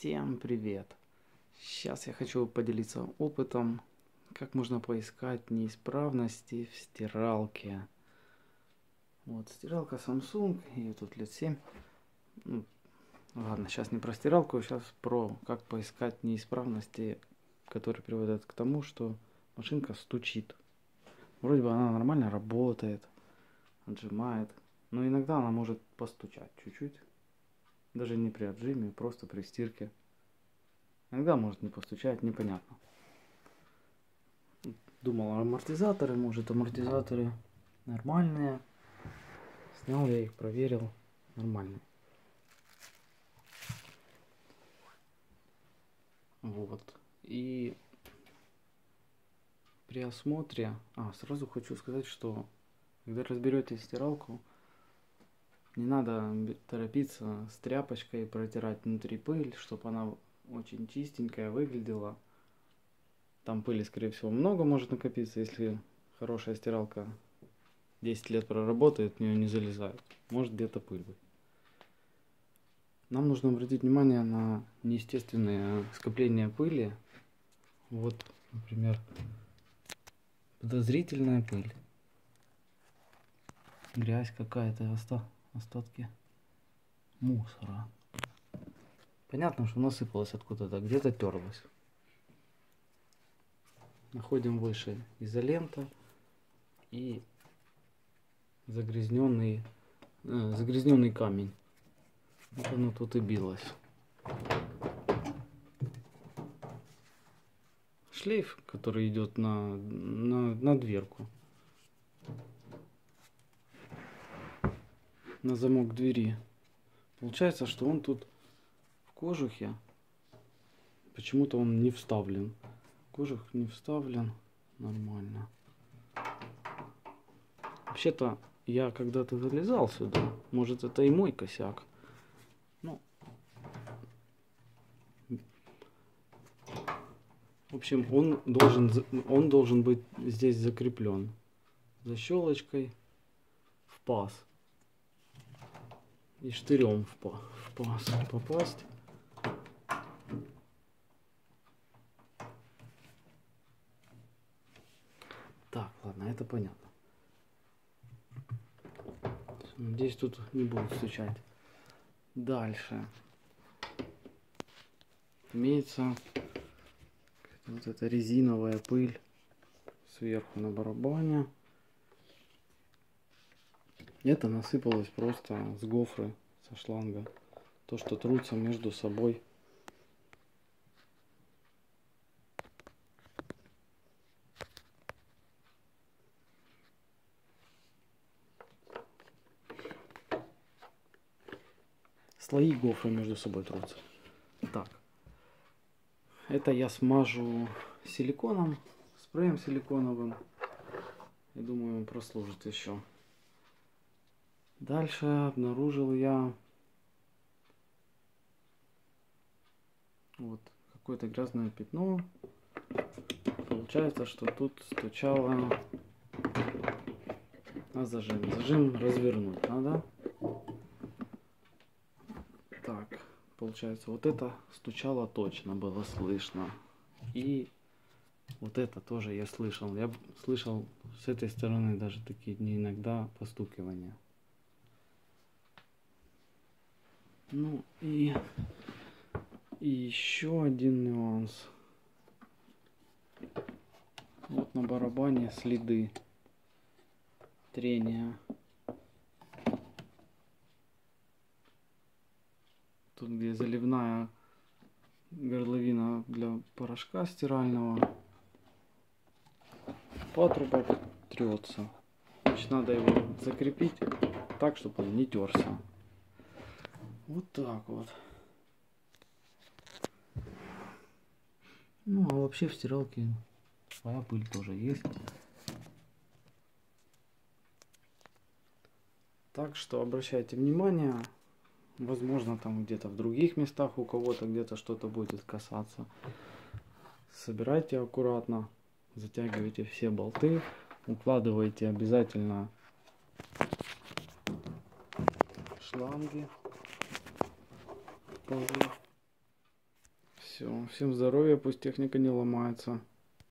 Всем привет! Сейчас я хочу поделиться опытом, как можно поискать неисправности в стиралке. Вот стиралка Samsung, ей тут лет 7. Ну, ладно, сейчас не про стиралку, сейчас про как поискать неисправности, которые приводят к тому, что машинка стучит. Вроде бы она нормально работает, отжимает, но иногда она может постучать чуть-чуть. Даже не при отжиме, просто при стирке. Иногда может не постучать, непонятно. Думал, амортизаторы, может амортизаторы нормальные. Снял я их, проверил, нормальные. Вот. И при осмотре, сразу хочу сказать, что когда разберете стиралку, не надо торопиться с тряпочкой протирать внутри пыль, чтобы она очень чистенькая выглядела. Там пыли, скорее всего, много может накопиться, если хорошая стиралка 10 лет проработает, в нее не залезает. Может где-то пыль быть. Нам нужно обратить внимание на неестественные скопления пыли. Вот, например, подозрительная пыль. Грязь какая-то, остатки мусора. Понятно, что насыпалось откуда-то, где-то терлось. Находим выше изолента и загрязненный камень. Вот оно тут и билось. Шлейф, который идет на дверку, на замок двери. Получается, что он тут в кожухе. Почему-то он не вставлен. Кожух не вставлен нормально. Вообще-то я когда-то залезал сюда. Может, это и мой косяк. Ну, в общем, он должен быть здесь закреплен защелочкой в паз и штырем в паз попасть. Так, ладно, это понятно. Надеюсь, тут не будет стучать. Дальше имеется вот эта резиновая пыль сверху на барабане. Это насыпалось просто с гофры, со шланга. То, что трутся между собой. Слои гофры между собой трутся. Так. Это я смажу силиконом, спреем силиконовым. Я думаю, он прослужит еще. Дальше обнаружил я вот какое-то грязное пятно. Получается, что тут стучало на зажим. Зажим развернуть надо. Так, получается, вот это стучало точно, было слышно. И вот это тоже я слышал. Я слышал с этой стороны даже такие иногда постукивания. Ну и еще один нюанс. Вот на барабане следы трения. Тут где заливная горловина для порошка стирального. Патрубок трется. Значит, надо его закрепить так, чтобы он не терся. Вот так вот. Ну, а вообще в стиралке своя пыль тоже есть. Так что обращайте внимание. Возможно, там где-то в других местах у кого-то где-то что-то будет касаться. Собирайте аккуратно. Затягивайте все болты. Укладывайте обязательно шланги. Все. Всем здоровья, пусть техника не ломается.